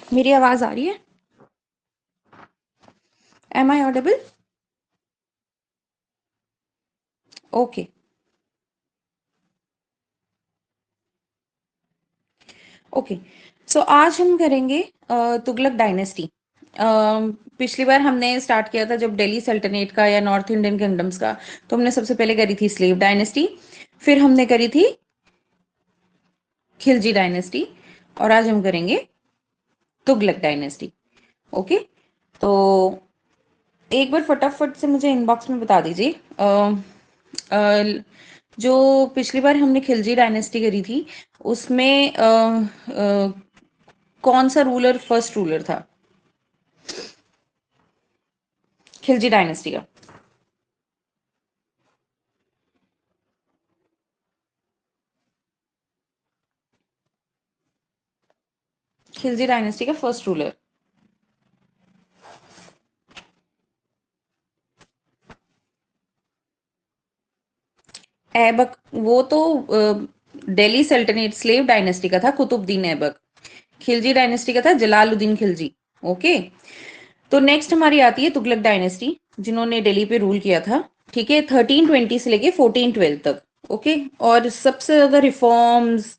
मेरी आवाज आ रही है? Am I audible? Okay. Okay. So आज हम करेंगे तुगलक डायनेस्टी। पिछली बार हमने स्टार्ट किया था जब दिल्ली सल्तनत का या नॉर्थ इंडियन किंगडम्स का, तो हमने सबसे पहले करी थी स्लेव डायनेस्टी, फिर हमने करी थी खिलजी डायनेस्टी, और आज हम करेंगे तुगलक डायनेस्टी। ओके। तो एक बार फटाफट से मुझे इनबॉक्स में बता दीजिए, जो पिछली बार हमने खिलजी डायनेस्टी करी थी उसमें कौन सा रूलर फर्स्ट रूलर था खिलजी डायनेस्टी का? खिलजी डायनेस्टी का फर्स्ट रूलर ऐबक। वो तो दिल्ली सल्तनत स्लेव डायनेस्टी का था, कुतुबुद्दीन ऐबक। खिलजी डायनेस्टी का था जलालुद्दीन खिलजी। ओके। तो नेक्स्ट हमारी आती है तुगलक डायनेस्टी, जिन्होंने दिल्ली पे रूल किया था। ठीक है, 1320 से लेके 1412 तक। ओके। और सबसे ज्यादा रिफॉर्म्स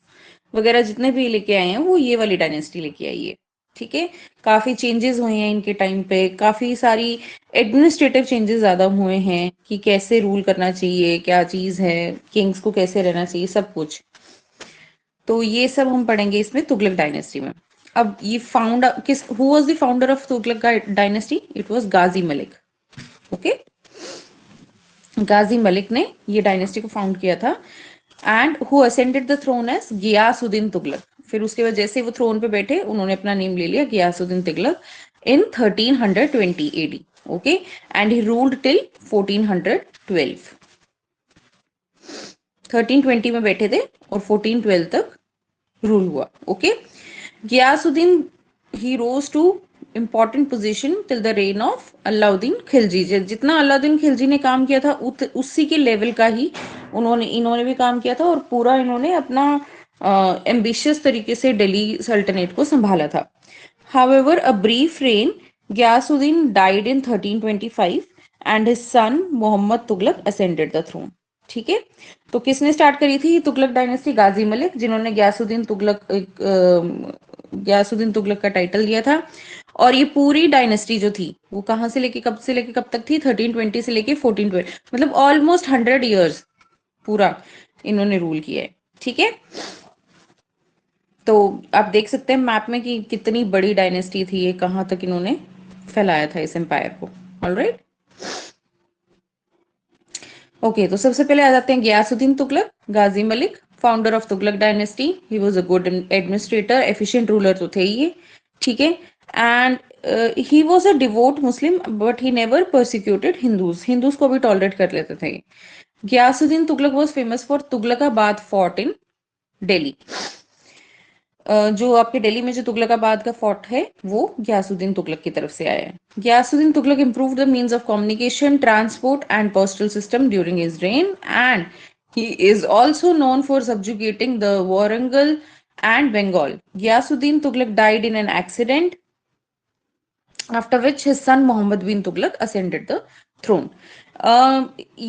वगैरह जितने भी लेके आए हैं वो ये वाली डायनेस्टी लेके आई है। ठीक है। काफी चेंजेस हुए हैं इनके टाइम पे, काफी सारी एडमिनिस्ट्रेटिव चेंजेस ज्यादा हुए हैं कि कैसे रूल करना चाहिए, क्या चीज है, किंग्स को कैसे रहना चाहिए, सब कुछ। तो ये सब हम पढ़ेंगे इसमें तुगलक डायनेस्टी में। अब ये फाउंडर किस, who was the founder of Tughlaq dynasty? It was Ghazi Malik. Okay. Ghazi Malik ने ये डायनेस्टी को फाउंड किया था। And who ascended the throne as Ghiyasuddin Tughlaq. फिर उसके बाद जैसे वो थ्रोन पे बैठे उन्होंने अपना नेम ले लिया Ghiyasuddin Tughlaq in 1320 AD. Okay. And he ruled till 1412। 1320 में बैठे थे और 1412 तक रूल हुआ। Okay. Ghiyasuddin he rose to important position till the reign of Alauddin Khilji. जितना अलाउद्दीन खिलजी ने काम किया था उसी के लेवल का ही इन्होंने भी काम किया था, और पूरा इन्होंने अपना एम्बिशियस तरीके से दिल्ली सल्तनत को संभाला था। However, a brief reign, Ghiyasuddin died in 1325 and his son Muhammad Tughlaq ascended the throne. ठीक है। तो किसने स्टार्ट करी थी तुगलक डायनेस्टी? गाजी मलिक, जिन्होंने गयासुद्दीन तुगलक का टाइटल दिया था। और ये पूरी डायनेस्टी जो थी वो कहां से लेके कब तक थी? 1320 से लेके 1412, मतलब ऑलमोस्ट 100 ईयर्स पूरा इन्होंने रूल किया है। ठीक है। तो आप देख सकते हैं मैप में कि कितनी बड़ी डायनेस्टी थी ये, कहां तक इन्होंने फैलाया था इस एम्पायर को। ऑलराइट। ओके। तो सबसे पहले आ जाते हैं Ghiyasuddin Tughlaq. Ghazi Malik, founder of Tughlaq dynasty. He was a good administrator, efficient ruler तो थे ही ये। ठीक है। And he was a devout Muslim but he never persecuted Hindus. Hindus को भी टॉलरेट कर लेते थे। Ghiyasuddin Tughlaq was famous for Tughlaqabad fort in Delhi. जो आपके दिल्ली में जो तुगलकाबाद का फोर्ट है वो गयासुद्दीन तुगलक की तरफ से आया है। Ghiyasuddin Tughlaq improved the means of communication, transport and postal system during his reign, and he is also known for subjugating the Warangal and Bengal. Giyasuddin Tughlaq died in an accident, after which his son Muhammad bin Tughlaq ascended the throne.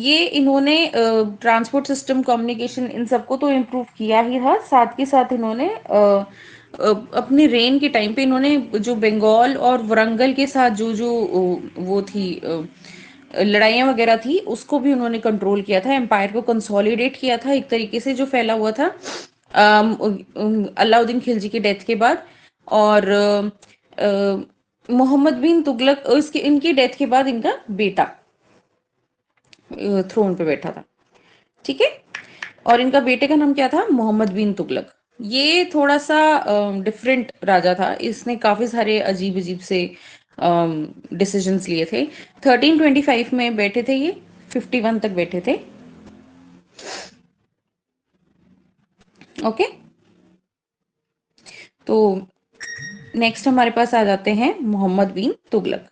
ये इन्होंने transport system, communication, इन सबको तो improve किया ही था, साथ के साथ इन्होंने अपने रेन के टाइम पे इन्होंने जो बंगाल और वरंगल के साथ जो जो वो थी लड़ाइयाँ वगैरह थी उसको भी उन्होंने कंट्रोल किया था, एम्पायर को कंसोलिडेट किया था एक तरीके से जो फैला हुआ था अलाउद्दीन खिलजी की डेथ के बाद। और मोहम्मद बिन तुगलक, इसके इनकी डेथ के बाद इनका बेटा थ्रोन पे बैठा था। ठीक है। और इनका बेटे का नाम क्या था? मोहम्मद बिन तुगलक। ये थोड़ा सा डिफरेंट राजा था, इसने काफी सारे अजीब अजीब से डिसीजंस लिए थे। 1325 में बैठे थे ये, 51 तक बैठे थे। ओके। तो नेक्स्ट हमारे पास आ जाते हैं Mohammad bin Tughlaq.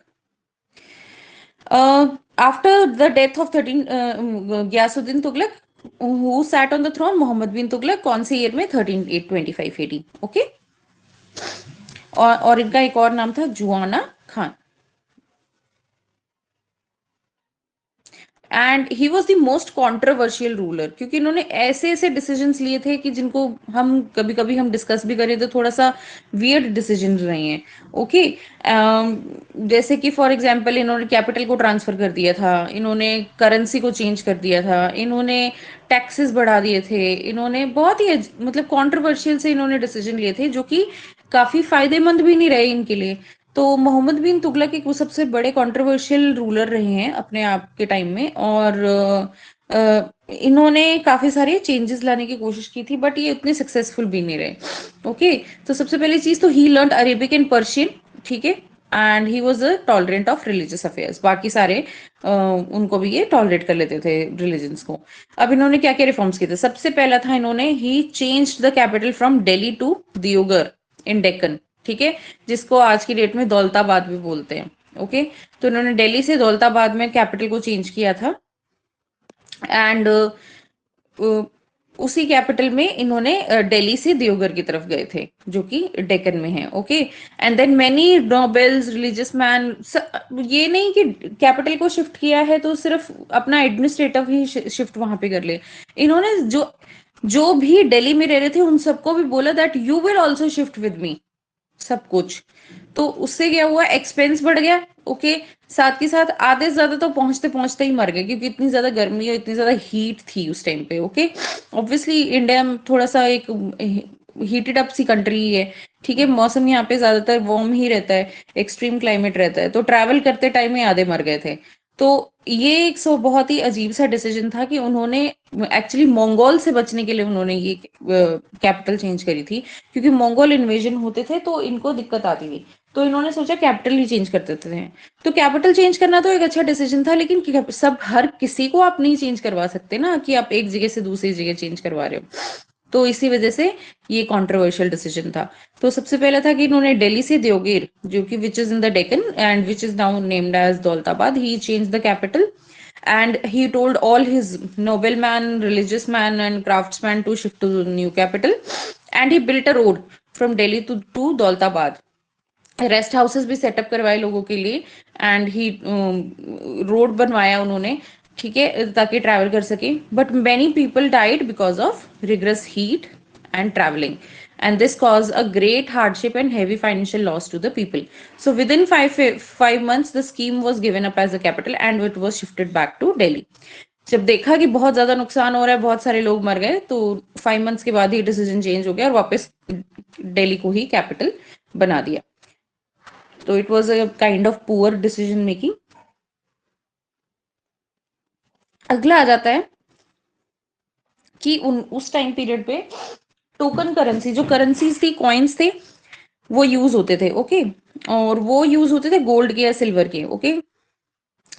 After the death of 13 Ghiyasuddin Tughlaq, who sat on the throne? Mohammad bin Tughlaq. कौन से ईयर में? 1325 एडी। ओके। और इनका एक और नाम था Juana Khan. And he was the most controversial ruler, क्योंकि इन्होंने ऐसे ऐसे डिसीजंस लिए थे कि जिनको हम कभी कभी हम डिस्कस भी करें तो थोड़ा सा वियर्ड डिसीजन रहे हैं। ओके। जैसे कि फॉर एग्जांपल इन्होंने कैपिटल को ट्रांसफर कर दिया था, इन्होंने करेंसी को चेंज कर दिया था, इन्होंने टैक्सेस बढ़ा दिए थे, इन्होंने बहुत ही मतलब कॉन्ट्रोवर्शियल से इन्होंने डिसीजन लिए थे जो कि काफी फायदेमंद भी नहीं रहे इनके लिए। तो मोहम्मद बिन तुगलक एक वो सबसे बड़े कंट्रोवर्शियल रूलर रहे हैं अपने आप के टाइम में। और इन्होंने काफी सारे चेंजेस लाने की कोशिश की थी, बट ये उतने सक्सेसफुल भी नहीं रहे। ओके। तो सबसे पहली चीज तो ही लर्न अरेबिक एंड पर्शियन। ठीक है। And he was a tolerant of religious affairs. बाकी सारे उनको भी ये टॉलरेट कर लेते थे रिलीजन्स को। अब इन्होंने क्या क्या रिफॉर्म्स किए थे? सबसे पहला था इन्होंने ही change the capital from Delhi to Deogir in Deccan. ठीक है। जिसको आज की डेट में दौलताबाद भी बोलते हैं। ओके। तो इन्होंने दिल्ली से दौलताबाद में कैपिटल को चेंज किया था। एंड उसी कैपिटल में इन्होंने दिल्ली से दियोगर की तरफ गए थे जो कि डेक्कन में है। Okay. And then many nobles religious man, ये नहीं कि कैपिटल को शिफ्ट किया है तो सिर्फ अपना एडमिनिस्ट्रेटिव ही शिफ्ट वहां पे कर ले। इन्होंने जो जो भी दिल्ली में रह रहे थे उन सबको भी बोला that you will also shift with me, सब कुछ। तो उससे क्या हुआ? एक्सपेंस बढ़ गया। ओके। साथ के साथ आधे से ज्यादा तो पहुंचते पहुंचते ही मर गए, क्योंकि इतनी ज्यादा गर्मी और इतनी ज्यादा हीट थी उस टाइम पे। ओके। ऑब्वियसली इंडिया में थोड़ा सा एक हीटेड अप सी कंट्री है। ठीक है। मौसम यहाँ पे ज्यादातर वार्म ही रहता है, एक्सट्रीम क्लाइमेट रहता है, तो ट्रैवल करते टाइम में आधे मर गए थे। तो ये एक बहुत ही अजीब सा डिसीजन था कि उन्होंने एक्चुअली मंगोल से बचने के लिए उन्होंने ये कैपिटल चेंज करी थी, क्योंकि मंगोल इन्वेजन होते थे तो इनको दिक्कत आती थी। तो इन्होंने सोचा कैपिटल ही चेंज कर देते थे। तो कैपिटल चेंज करना तो एक अच्छा डिसीजन था, लेकिन सब हर किसी को आप नहीं चेंज करवा सकते ना, कि आप एक जगह से दूसरी जगह चेंज करवा रहे हो। तो इसी वजह से ये कंट्रोवर्शियल डिसीजन था। तो सबसे पहला था कि इन्होंने दिल्ली से देवगिर, जो कि which is in the Deccan and which is now named as Daulatabad, he change the capital. And he told all his noblemen, religious men, and craftsmen to shift to the new capital. And he built a road from Delhi to Daulatabad. Rest houses भी setup करवाए लोगों के लिए। And he road बनवाया उन्होंने। ठीक है। ताकि ट्रैवल कर सके। But many people died because of rigorous heat and travelling, and this caused a great hardship and heavy financial loss to the people. So within five months the scheme was given up as a capital and it was shifted back to Delhi. जब देखा कि बहुत ज्यादा नुकसान हो रहा है, बहुत सारे लोग मर गए, तो 5 months के बाद ही डिसीजन चेंज हो गया और वापस दिल्ली को ही कैपिटल बना दिया। तो it was a kind of poor decision making. अगला आ जाता है कि उस टाइम पीरियड पे टोकन करेंसी, जो करेंसीज थी, कॉइन्स थे, वो यूज होते थे। ओके। और वो यूज होते थे गोल्ड के या सिल्वर के। ओके।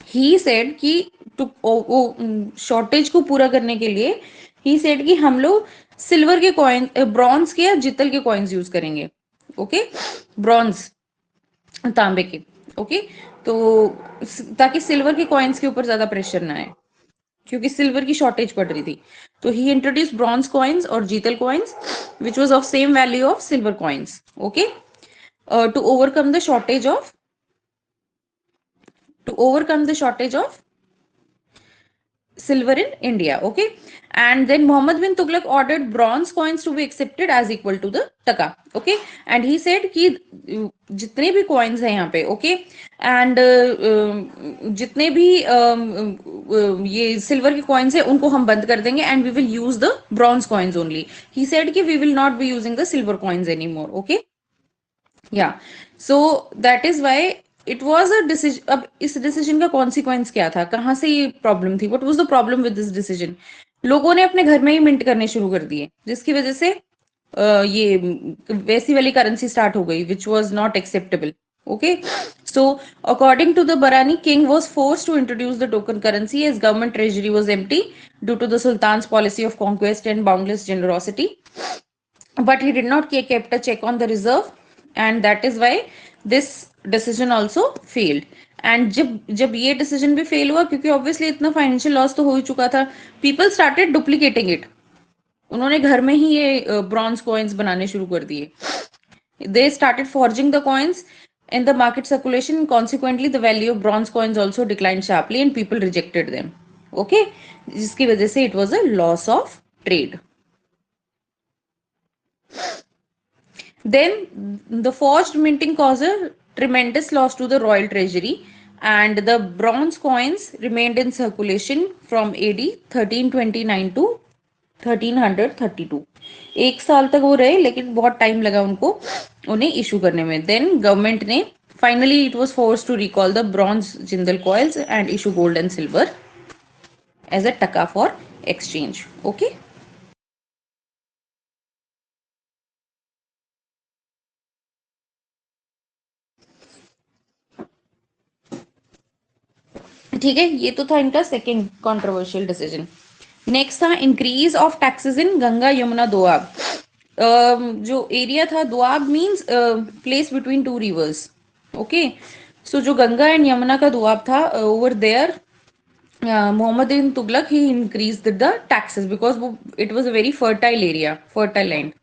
ही सेड कि शॉर्टेज को पूरा करने के लिए ही सेड कि हम लोग सिल्वर के कॉइन, ब्रॉन्ज के या जितल के कॉइन्स यूज करेंगे। ओके। ब्रॉन्ज, तांबे के। ओके। तो ताकि सिल्वर के कॉइन्स के ऊपर ज्यादा प्रेशर ना आए, क्योंकि सिल्वर की शॉर्टेज पड़ रही थी। तो ही इंट्रोड्यूस ब्रॉन्ज कॉइन्स और jital coins which was of same value of silver coins. Okay. To overcome the shortage of silver in India. Okay. And then Muhammad bin Tughlaq ordered bronze coins to be accepted as equal to the taka. Okay. And he said कि जितने भी coins हैं यहाँ पे, okay, and जितने भी ये silver के coins हैं उनको हम बंद कर देंगे and we will use the bronze coins only. He said कि we will not be using the silver coins anymore. Okay. Yeah. So that is why it was a decision. अब इस डिसीजन का कॉन्सिक्वेंस क्या था, कहां से ये problem थी? What was the problem with this decision? लोगों ने अपने घर में ही मिंट करने शुरू कर दिए, जिसकी वजह से ये वैसी वाली करेंसी स्टार्ट हो गई which was not acceptable. Okay. So according to the Barani, king was force to introduce the token currency as government treasury was empty due to the sultan policy of conquest and boundless generosity, but he did not kept a check on the reserve, and that is why this decision also failed. And जब ये decision भी fail हुआ, क्योंकि obviously इतना financial loss तो हो ही चुका था, पीपल स्टार्टेड डुप्लीकेटिंग इट। उन्होंने घर में ही ये ब्रॉन्ज कॉइन्स बनाने शुरू कर दिए। They started forging the coins in the market circulation. Consequently, the value of bronze coins also declined sharply and people rejected them. Okay, जिसकी वजह से it was a loss of trade. Then the forged minting caused a tremendous loss to the royal treasury, and the bronze coins remained in circulation from AD 1329 to 1332. एक साल तक वो रहे, लेकिन बहुत टाइम लगा उनको उन्हें इशू करने में. देन गवर्नमेंट ने finally it was forced to recall the bronze jital coins and issue gold and silver as a taka for exchange. Okay, ठीक है. ये तो था इनका सेकेंड कंट्रोवर्शियल डिसीजन. नेक्स्ट था increase of taxes in Ganga Yamuna Doab. जो एरिया था, Doab means place between two rivers. Okay, so जो गंगा एंड यमुना का दोआब था, over there Muhammad bin Tughlaq, he increased the taxes because it was a very fertile area, fertile land.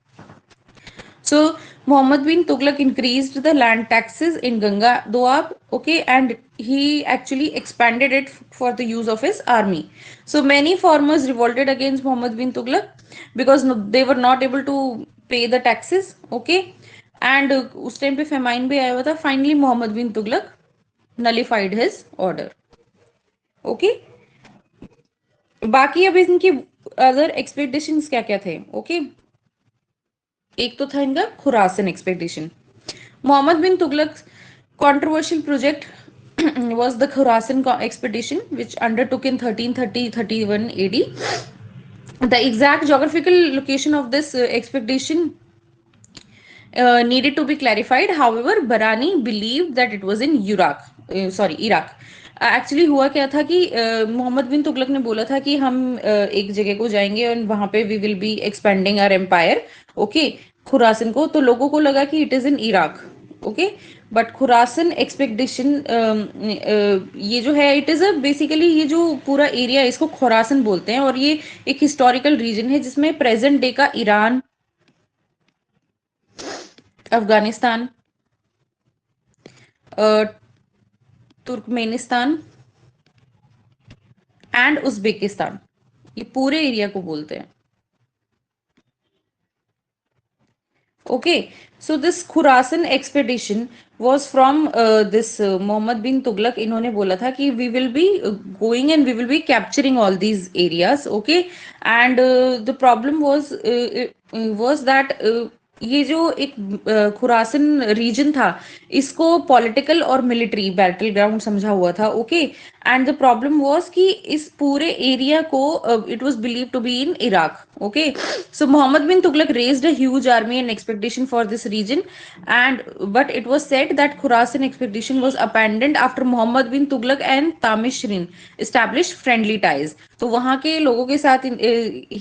So Muhammad bin Tughlaq increased the land taxes in Ganga Doab, okay, and he actually expanded it for the use of his army. So many farmers revolted against Muhammad bin Tughlaq because they were not able to pay the taxes, okay, and उस time पे famine भी आया हुआ था. Finally Muhammad bin Tughlaq nullified his order. Okay, बाकी अब इनकी other expectations क्या क्या थे. ओके, एक तो था इनका Khurasan expectation. Mohammad bin Tughlaq controversial project was the Khurasan expedition, which undertook in 1330-31 AD. The exact geographical location of this expedition needed to be clarified. However, Barani believed that it was in Iraq. Actually हुआ क्या था कि मोहम्मद बिन तुगलक ने बोला था कि हम एक जगह को जाएंगे और वहां पे we will be expanding our empire. Okay, Khurasan को. तो लोगों को लगा कि it is in Iraq. Okay, but Khurasan expedition ये जो है, इट इज अ बेसिकली ये जो पूरा एरिया है इसको खुरासन बोलते हैं, और ये एक हिस्टोरिकल रीजन है जिसमें प्रेजेंट डे का Iran, Afghanistan, Turkmenistan and Uzbekistan, ये पूरे एरिया को बोलते हैं. Okay, so this Khurasan expedition was from this Muhammad bin Tughlaq. इन्होंने बोला था कि we will be going and we will be capturing all these areas. Okay, and the problem was that ये जो एक खुरासन रीजन था इसको पॉलिटिकल और मिलिट्री बैटल ग्राउंड समझा हुआ था. Okay, and the problem was कि इस पूरे एरिया को it was believe to be in Iraq. Okay, so Mohammad bin Tughlaq raised a huge army and expectation for this region, and but it was said that Khurasan expedition was abandoned after Muhammad bin Tughlaq and Tamishrin established friendly ties. तो वहां के लोगों के साथ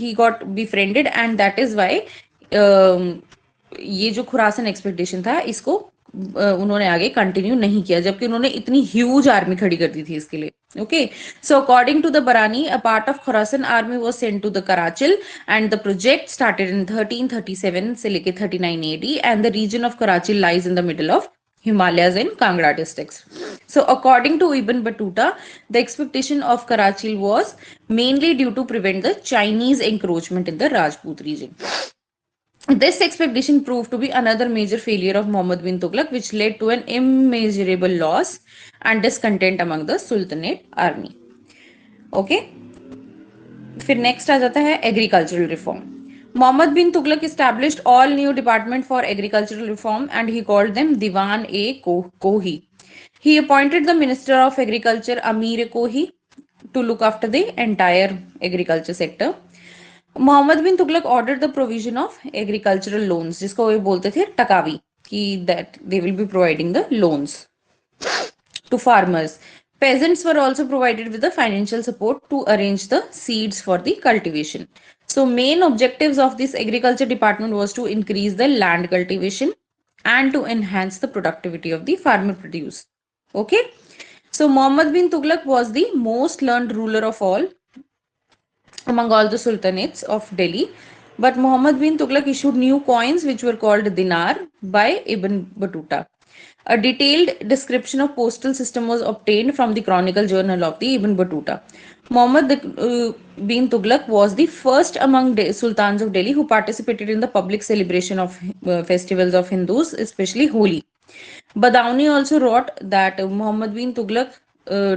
he got befriended, and that is why ये जो Khurasan expedition था इसको उन्होंने आगे कंटिन्यू नहीं किया, जबकि उन्होंने इतनी ह्यूज आर्मी खड़ी कर दी थी इसके लिए. Okay, so according to the Barani, a part of Khorasan army was sent to the Karachil, and the project started in 1337 से लेके 39 AD, and the region of Karachil lies in the middle of Himalayas and Kangra districts. So according to Ibn Battuta, the expectation of Karachil was mainly due to prevent the Chinese encroachment in the Rajput region. This expedition proved to be another major failure of Muhammad bin Tughlaq, which led to an immeasurable loss and discontent among the Sultanate army. Okay, फिर next आ जाता है agricultural reform. Muhammad bin Tughlaq established all new department for agricultural reform, and he called them Diwan-e-Kohi. He appointed the Minister of Agriculture Amir-e-Kohi to look after the entire agriculture sector. Mohammad bin Tughlaq order the provision of agricultural loans, जिसको वो बोलते थे टकावी, कि that they will be providing the loans to farmers. Peasants were also provided with the financial support to arrange the seeds for the cultivation. So main objectives of this agriculture department was to increase the land cultivation and to enhance the productivity of the farmer produce. Okay, so Muhammad bin Tughlaq was the most learned ruler of all among all the sultanates of Delhi, But Muhammad bin Tughlaq issued new coins which were called dinar by Ibn Battuta. A detailed description of postal system was obtained from the Chronicle Journal of the Ibn Battuta. Muhammad bin Tughlaq was the first among sultans of Delhi who participated in the public celebration of festivals of Hindus, especially Holi. Badauni also wrote that Muhammad bin Tughlaq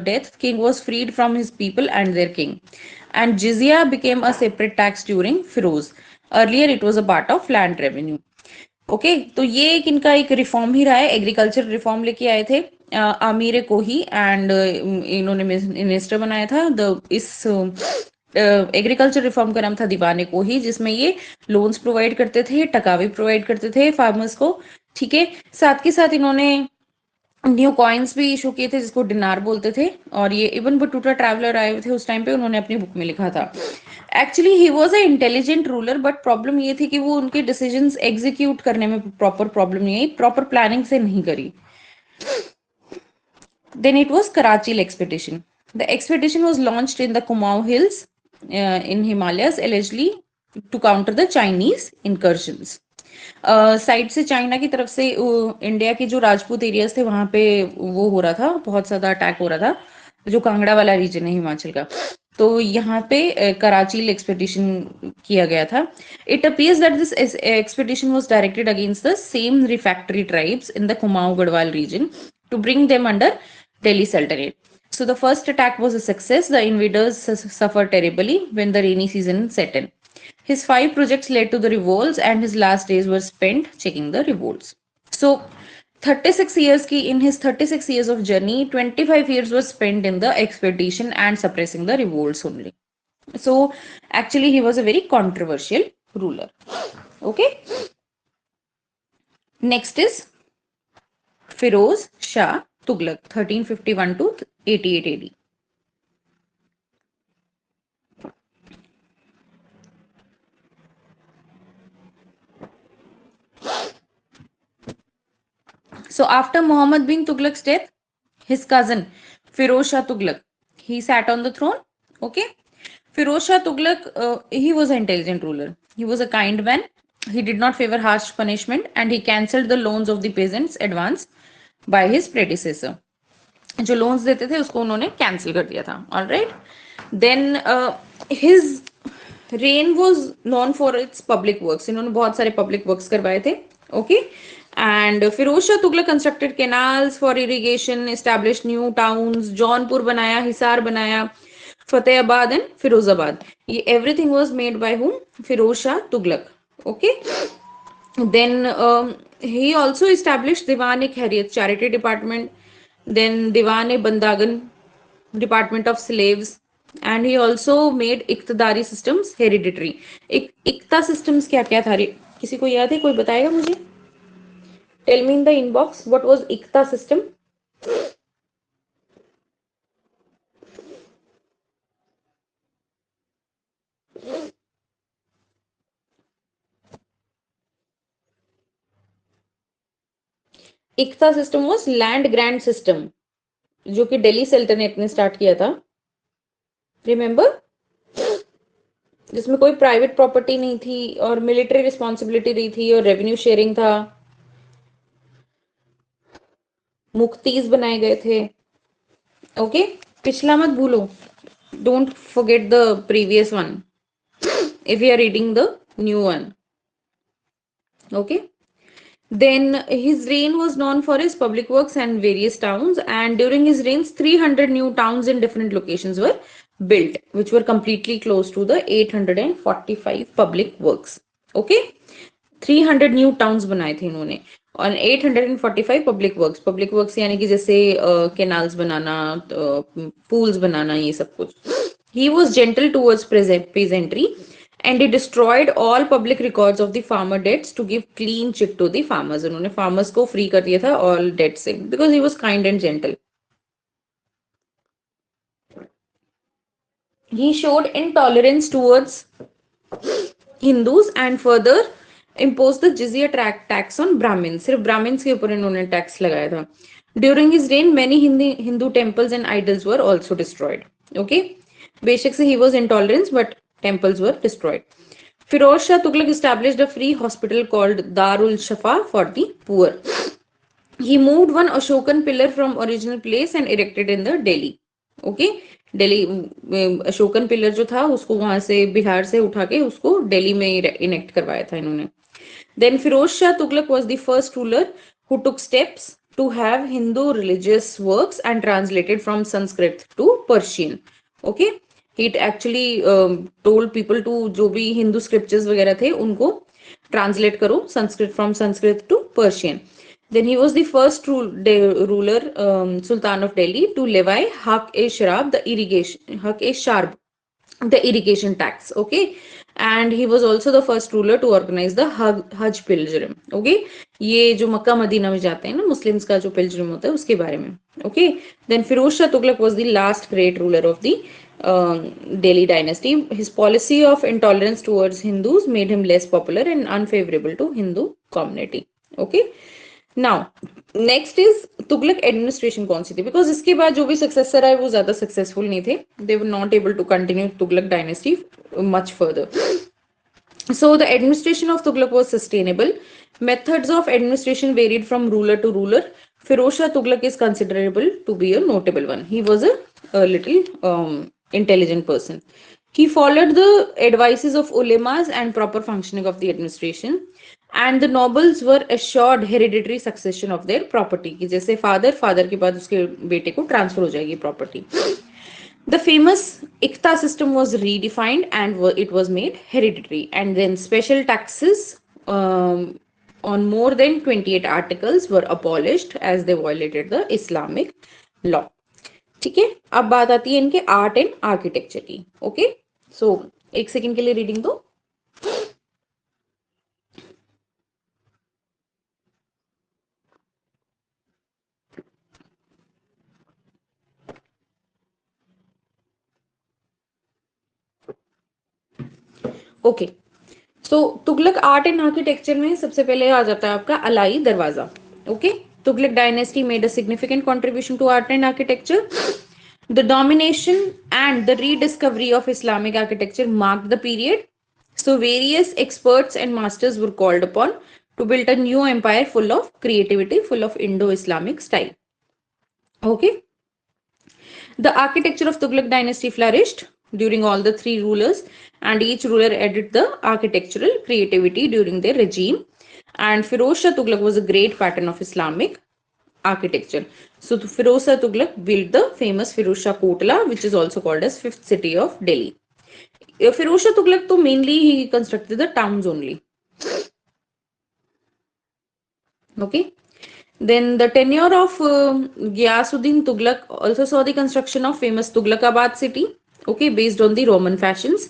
death, king was freed from his people and their king. And jizya became a separate tax during Firoz. Earlier it was a part of land revenue. Okay तो ये एक इनका एक reform ही रहा है, agriculture reform लेके आए थे आमिर कोही एंड इन्होंने मिनिस्टर बनाया था इस एग्रीकल्चर रिफॉर्म का नाम था दीवाने कोही, जिसमें ये लोन्स प्रोवाइड करते थे, टकावे प्रोवाइड करते थे फार्मर्स को, ठीक है। साथ के साथ इन्होंने न्यू कॉइन्स भी इशू किए थे जिसको डिनार बोलते थे, और ये इब्न बटूटा ट्रैवलर आए हुए थे उस टाइम पे, उन्होंने अपनी बुक में लिखा था। Actually he was a intelligent ruler, but problem ये थी कि वो उनके डिसीजंस एग्जीक्यूट करने में प्रॉपर प्रॉब्लम नहीं आई, प्रॉपर प्लानिंग से नहीं करी। Then it was Karachil expedition. The expedition was launched in the Kumaon Hills in Himalayas, allegedly to counter the Chinese incursions. Side से चाइना की तरफ से इंडिया के जो राजपूत एरियाज थे वहां पे वो हो रहा था, बहुत ज्यादा अटैक हो रहा था, जो कांगड़ा वाला रीजन है हिमाचल का, तो यहाँ पे कराची एक्सपेडिशन किया गया था। It appears that this expedition was directed against the same refractory tribes in the Kumaon Garhwal region to bring them under Delhi Sultanate. So the first attack was a success. The invaders suffered terribly when the rainy season set in. His 5 projects led to the revolts, and his last days were spent checking the revolts. So 36 years in his 36 years of journey, 25 years were spent in the expedition and suppressing the revolts only. So actually he was a very controversial ruler. Okay. Next is Firoz Shah Tughlaq, 1351 to 88 AD. So after Muhammad bin Tughlaq's death, his cousin Firoz Shah Tughlaq, he sat on the throne. Okay. Firoz Shah Tughlaq, he was an intelligent ruler. He was a kind man. He did not favor harsh punishment, and he cancelled the loans of the peasants advance by his predecessor. जो loans देते थे उसको उन्होंने cancel कर दिया था। Alright, then his reign was known for its public works, इन्होंने बहुत सारे पब्लिक वर्क्स करवाए थे। Okay, and Firoz Shah Tughlaq constructed canals for irrigation, establish new towns, Jaunpur बनाया, हिसार बनाया, फतेहाबाद एंड फिरोजाबाद, ये everything was made by whom? Firoz Shah Tughlaq. Okay, then he also established Diwan-e-Khairiyat charity department, then Diwan-e-Bandagan department of slaves, and he also made इक्तदारी systems hereditary. इक्ता systems क्या क्या था? किसी को याद है? कोई बताएगा मुझे? Tell me in the inbox what was iqta system. Iqta system was land grant system, जो कि दिल्ली सल्तनत ने स्टार्ट किया था। रिमेंबर, जिसमें कोई प्राइवेट प्रॉपर्टी नहीं थी और मिलिट्री रिस्पॉन्सिबिलिटी नहीं थी और रेवेन्यू शेयरिंग था, मुक्तीज बनाए गए थे। ओके, पिछला मत भूलो, don't forget the previous one if you are reading the new one. Okay, then his reign was known for his public works and various towns, and during his reigns 300 new towns in different locations were built, which were completely close to the 845 public works. Okay, 300 new towns बनाए थे इन्होंने और 845 public works यानी कि जैसे canals बनाना, pools बनाना, ये सब कुछ। He was gentle towards peasantry, and he destroyed all public records of the farmer debts to give clean chit to the farmers. उन्होंने farmers को free कर दिया था all debts से, because he was kind and gentle. He showed intolerance towards Hindus and further imposed the jizya tax on Brahmins. सिर्फ Brahmins के ऊपर इन्होंने tax लगाया था. During his reign, many Hindu temples and idols were also destroyed. Okay, बेशक से he was intolerant, but temples were destroyed. Firoz Shah Tughlaq established a free hospital called Darul Shafa for the poor. He moved one Ashokan pillar from original place and erected in the Delhi. Okay, Delhi Ashokan pillar जो था उसको वहां से बिहार से उठा के उसको दिल्ली में इनेक्ट करवाया था इन्होंने. Then Firoz Shah Tughlaq was the first ruler who took steps to have Hindu religious works and translated from Sanskrit to Persian. Okay, he actually told people to जो भी Hindu scriptures वगैरह थे उनको translate करो Sanskrit from Sanskrit to Persian. Then he was the first ruler, Sultan of Delhi, to levy Haq-e-Sharab, the irrigation tax. Okay, and he was also the first ruler to organize the Hajj pilgrim. Okay, ये जो Mecca Medina में जाते हैं ना Muslims का जो Pilgrim होता है उसके बारे में. Okay, then Firoz Shah Tughlaq was the last great ruler of the Delhi dynasty. His policy of intolerance towards Hindus made him less popular and unfavorable to Hindu community. Okay, now next is Tughlaq administration कौन सी थी, because इसके बाद जो भी successor आए वो ज्यादा successful नहीं थे. They were not able to continue Tughlaq dynasty much further. So the administration of Tughlaq was sustainable. Methods of administration varied from ruler to ruler. Firoz Shah Tughlaq is considerable to be a notable one. He was a little intelligent person. He followed the advices of ulemas and proper functioning of the administration. And the nobles were assured hereditary succession of their property. कि जैसे father के बाद उसके बेटे को transfer हो जाएगी property. The famous Ikta system was redefined and it was made hereditary. And then special taxes on more than 28 articles were abolished as they violated the Islamic law. ठीक है, अब बात आती है इनके आर्ट एंड आर्किटेक्चर की. Okay, so एक second के लिए रीडिंग दो. Okay, so Tughlaq art and architecture में सबसे पहले आ जाता है आपका Alai Darwaza. Okay, Tughlaq dynasty made a significant contribution to art and architecture. The domination and the rediscovery of Islamic architecture marked the period. So various experts and masters were called upon to build a new empire full of creativity, full of Indo Islamic style. Okay, the architecture of Tughlaq dynasty flourished during all the three rulers, and each ruler added the architectural creativity during their regime. And Firoz Shah Tughlaq was a great pattern of Islamic architecture. So Firoz Shah Tughlaq built the famous Firoz Shah Kotla, which is also called as fifth city of Delhi. Firoz Shah Tughlaq to mainly he constructed the towns only. Okay. Then the tenure of Ghiyasuddin Tughlaq also saw the construction of famous Tughlakabad city, okay, based on the Roman fashions.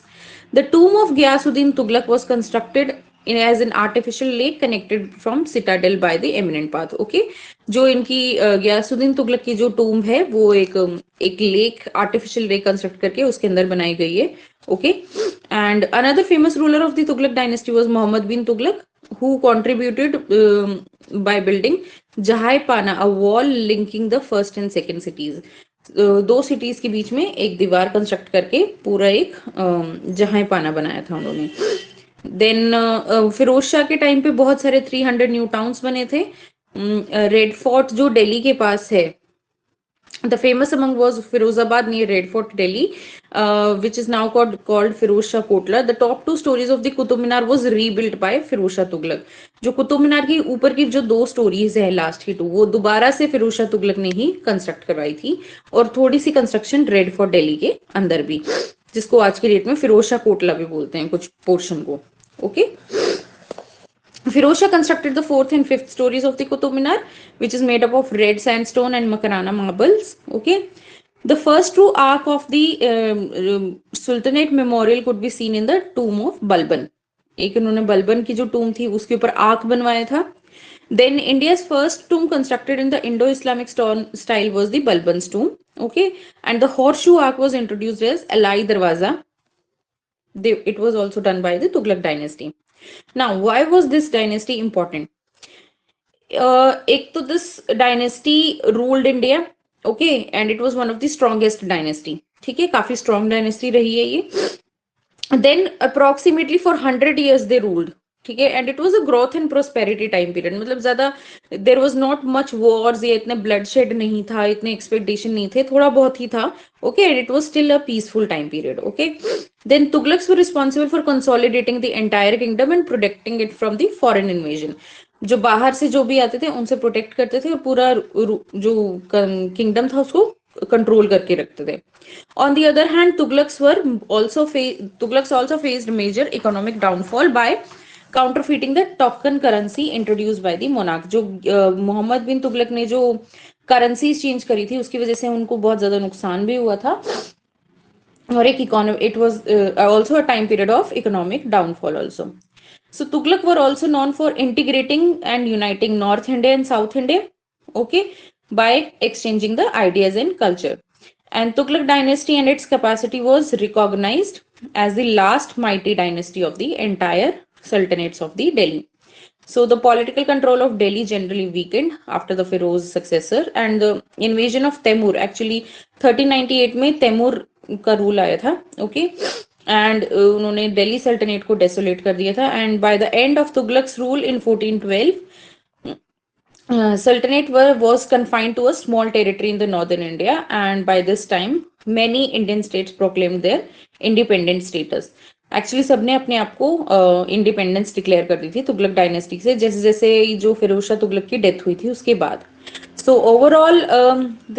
The tomb of Ghiyasuddin Tughlaq was constructed as an artificial lake connected from citadel by the eminent path. Okay, जो इनकी गियासुद्दीन तुगलक की जो टूम है वो एक lake, artificial lake construct करके उसके अंदर बनाई गई है. Okay, and another famous ruler of the Tughlaq dynasty was Muhammad bin Tughlaq, who contributed by building Jahai-Pana, a wall linking the first and second cities. दो सिटीज के बीच में एक दीवार कंस्ट्रक्ट करके पूरा एक जहां-पाना बनाया था उन्होंने. देन फिरोज शाह के टाइम पे बहुत सारे 300 न्यू टाउन्स बने थे. रेड फोर्ट जो दिल्ली के पास है, the famous among was Firozabad near Red Fort, Delhi, which is now called Firoz Shah Kotla. The top two stories of the Qutub Minar was rebuilt by Firoz Shah Tughlaq. जो कुतुब मीनार की ऊपर की जो दो stories है last की to, वो दोबारा से फिरोज शाह तुगलक ने ही कंस्ट्रक्ट करवाई थी. और थोड़ी सी कंस्ट्रक्शन रेड फोर्ट दिल्ली के अंदर भी, जिसको आज की डेट में फिरोज शाह कोटला भी बोलते हैं कुछ पोर्शन को. Okay, Firoz Shah constructed the fourth and fifth stories of the Qutub Minar, which is made up of red sandstone and Makarana marbles. Okay, the first true arc of the Sultanate memorial could be seen in the tomb of Balban. एक उन्होंने बलबन की जो टूम थी उसके ऊपर arc बनवाया था. Then India's first tomb constructed in the Indo-Islamic style was the Balban's tomb. Okay, and the horseshoe arc was introduced as Alai Darwaza. It was also done by the Tughlaq dynasty. Now, why was this dynasty important? एक तो this dynasty ruled India, okay, and it was one of the strongest dynasty. ठीक है, काफी strong dynasty रही है ये. then approximately for 100 years they ruled. ठीक है, and it was a growth and prosperity time period, मतलब ज्यादा there was not much Wars, ये इतने ब्लडशेड नहीं था, इतने एक्सपेक्टेशन नहीं थे, थोड़ा बहुत ही था. Okay, and it was still a peaceful time period. Okay, then Tughlaqs were responsible for consolidating the entire kingdom and protecting it from the foreign invasion. जो बाहर से जो भी आते थे उनसे प्रोटेक्ट करते थे और पूरा जो किंगडम था उसको कंट्रोल करके रखते थे. On the other hand, Tughlaqs also faced major economic downfall by counterfeiting the token currency introduced by the monarch. जो मोहम्मद बिन तुगलक ने जो करेंसी चेंज करी थी उसकी वजह से उनको बहुत ज्यादा नुकसान भी हुआ था. और एक economy, it was also a time period of economic downfall also. So Tughlaq were also known for integrating and uniting North India and South India, okay, by exchanging the ideas and culture. And Tughlaq dynasty and its capacity was recognized as the last mighty dynasty of the entire sultanates of the Delhi. So the political control of Delhi generally weakened after the Firoz's successor and the invasion of Temur. Actually 1398 में Temur का rule आया था. Okay, and उन्होंने दिल्ली सल्तनत को desolate कर दिया था. And by the end of Tughlaqs rule in 1412, Sultanate was confined to a small territory in the northern India, and by this time, many Indian states proclaimed their independent status. Actually सबने अपने आप को independence declare कर दी थी Tughlaq dynasty से, जैसे जैसे जो फिरोज शाह तुगलक की डेथ हुई थी उसके बाद. So overall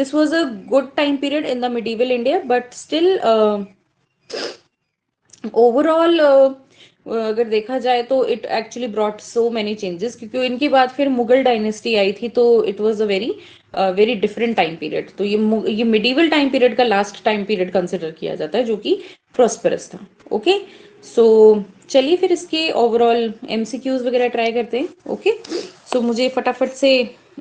this was a good time period in the medieval India, but still overall अगर देखा जाए तो it actually brought so many changes, क्योंकि इनके बाद फिर मुगल डायनेस्टी आई थी, तो it was a very very different time period. तो ये मिडिवल टाइम पीरियड का लास्ट टाइम पीरियड कंसिडर किया जाता है जो कि प्रॉस्पेरस था. ओके, सो चलिए फिर इसके ओवरऑल एमसीक्यूज वगैरह ट्राई करते हैं. ओके, सो मुझे फटाफट से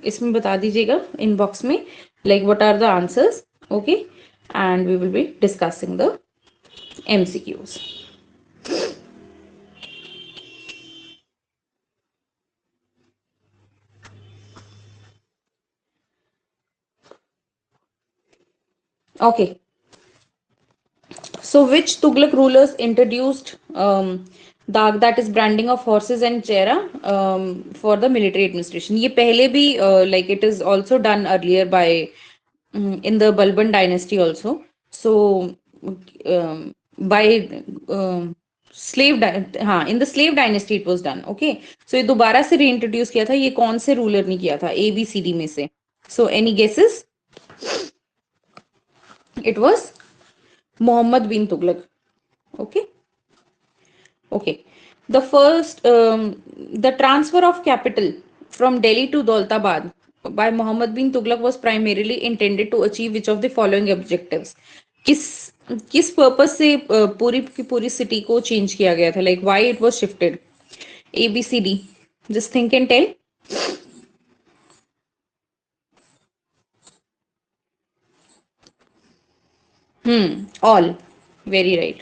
इसमें बता दीजिएगा इनबॉक्स में, like what are the answers. Okay, and we will be discussing the MCQs. Okay, so which Tughlaq rulers introduced दाग, that is branding of horses and chera for the military administration? ये पहले भी like it is also done earlier by in the Balban dynasty also. So by slave हाँ, in the slave dynasty it was done. Okay, so ये दोबारा से reintroduce किया था. ये कौन से ruler ने किया था A B C D में से? So any guesses? It was Muhammad bin Tughlaq. Okay. Okay. The transfer of capital from Delhi to Daulatabad by Muhammad bin Tughlaq was primarily intended to achieve which of the following objectives? किस किस purpose से पूरी की पूरी city को change किया गया था? Like why it was shifted? A B C D, just think and tell. All. Very right.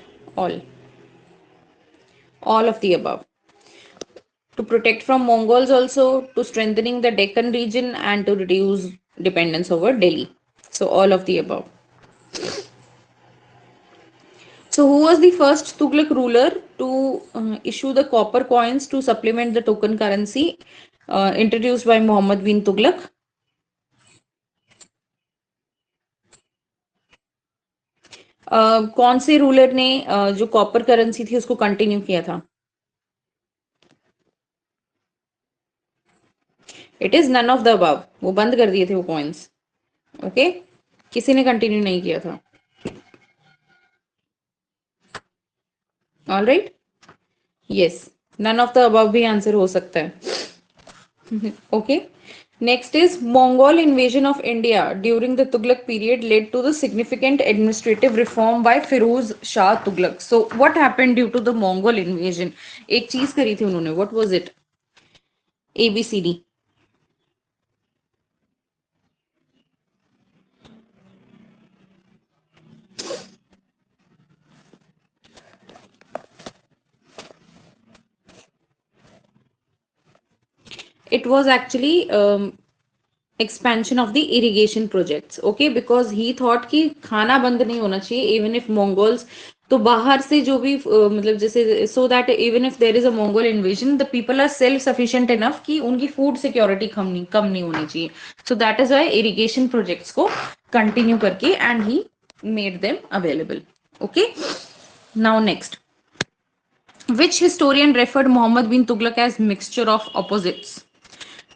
All of the above. To protect from Mongols also, to strengthening the Deccan region, and to reduce dependence over Delhi. So all of the above. So who was the first Tughlaq ruler to issue the copper coins to supplement the token currency introduced by Muhammad bin Tughlaq? कौन से ruler ने जो copper currency थी उसको continue किया था? It is none of the above. वो बंद कर दिए थे वो कॉइन्स. ओके, किसी ने कंटिन्यू नहीं किया था. All right, yes, none of the above भी आंसर हो सकता है. Okay, next is Mongol invasion of India during the Tughlaq period led to the significant administrative reform by Firuz Shah Tughlaq. So what happened due to the Mongol invasion? एक चीज करी थी उन्होंने. What was it? A B C D. It was actually expansion of the irrigation projects. Okay, because he thought कि खाना बंद नहीं होना चाहिए even if Mongols तो बाहर से जो भी मतलब जैसे so that even if there is a Mongol invasion the people are self sufficient enough कि उनकी फूड सिक्योरिटी कम नहीं होनी चाहिए. So that is why irrigation projects को कंटिन्यू करके and he made them available. Okay, now next. Which historian referred Muhammad bin Tughlaq as mixture of opposites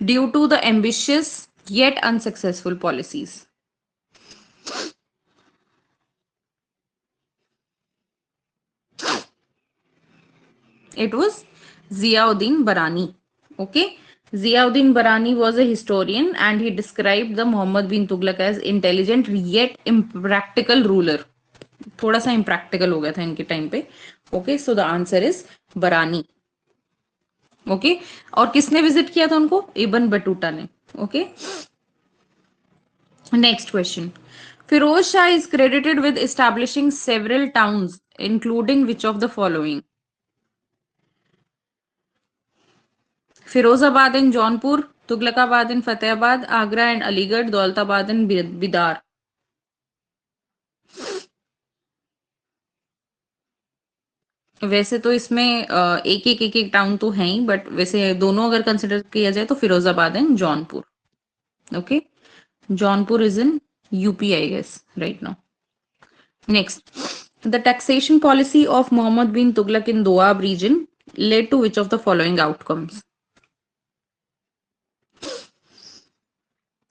due to the ambitious yet unsuccessful policies? It was Ziauddin Barani. Okay, Ziauddin Barani was a historian and he described the Muhammad bin Tughlaq as intelligent yet impractical ruler. थोड़ा सा impractical हो गया था इनके time पे. Okay, so the answer is Barani. Okay, और किसने visit किया था उनको? इब्न बटूटा ने. Okay, next question. Firoz Shah is credited with establishing several towns including which of the following? Firozabad and Jaunpur, Tughlaqabad and Fatehabad, Agra and Aligarh, Daulatabad and Bidar. वैसे तो इसमें एक टाउन तो है ही, बट वैसे दोनों अगर कंसिडर किया जाए तो Firozabad and Jaunpur. Okay, Jaunpur is in UP I guess right now. Next, the taxation policy of Muhammad bin Tughlaq in Doab region led to which of the following outcomes?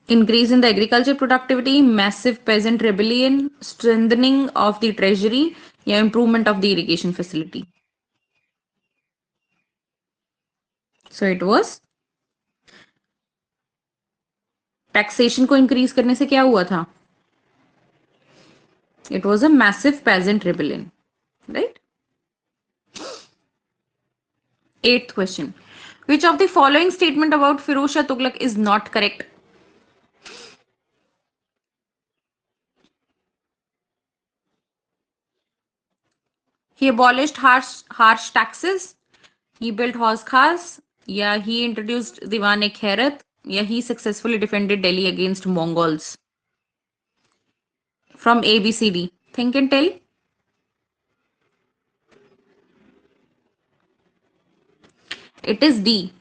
Increase in the agriculture productivity, massive peasant rebellion, strengthening of the treasury, या improvement of the irrigation facility. So it was taxation को increase करने से क्या हुआ था? It was a massive peasant rebellion, right? Eighth question. Which of the following statement about Firoz Shah Tughlaq is not correct? He abolished harsh taxes, he built horse cars, yeah, he introduced Diwan-e-Khairat, yeah, he successfully defended Delhi against Mongols. From ABCD, think and tell. It is D.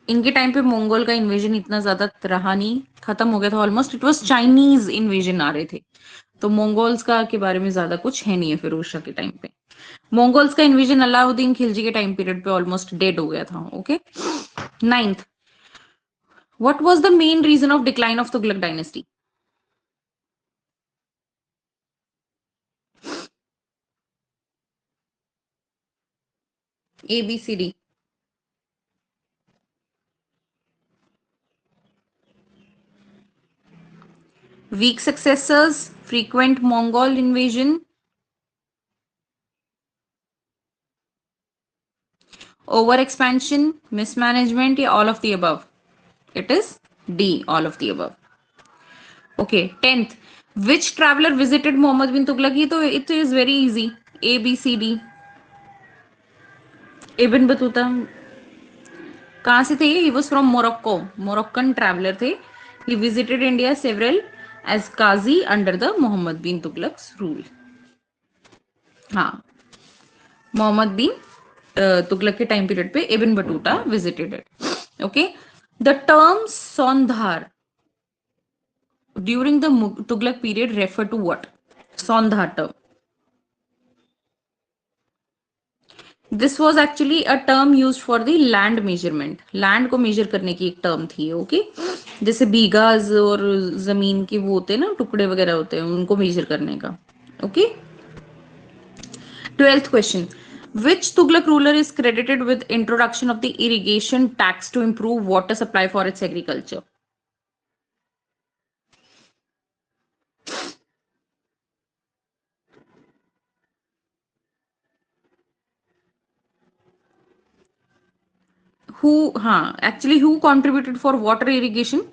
इनके time पे Mongol का invasion इतना ज्यादा रहा नहीं, खत्म हो गया था almost. It was Chinese invasion आ रहे थे, तो मंगोल्स का के बारे में ज्यादा कुछ है नहीं है फिरोज शाह के टाइम पे. मंगोल्स का इन्वेजन अलाउद्दीन खिलजी के टाइम पीरियड पे ऑलमोस्ट डेड हो गया था. Okay, ninth. What was the main reason of decline of Tughlaq dynasty? A, B, C, D. Weak successors, frequent Mongol invasion, over expansion, mismanagement, या all of the above? It is D, all of the above. Okay, 10th. Which traveler visited Muhammad bin Tughlaq? तो it is very easy. A, B, C, D. Ibn Battuta कहाँ से थे? He was from Morocco. Moroccan traveler थे. He visited India several as Qazi under the Muhammad bin Tughlaq's rule. हाँ, मोहम्मद बिन तुगलक के time period पे Ibn Battuta visited it. Okay, the term sondhar during the Tughlaq period refer to what? Sondhar term. This was actually a term use for the land measurement. Land को measure करने की एक term थी. Okay, जैसे बीघाज और जमीन के वो होते हैं ना, टुकड़े वगैरह होते हैं, उनको मेजर करने का. Okay, 12th question. Which Tughlaq ruler is credited with introduction of the irrigation tax to improve water supply for its agriculture? Actually who contributed for water irrigation?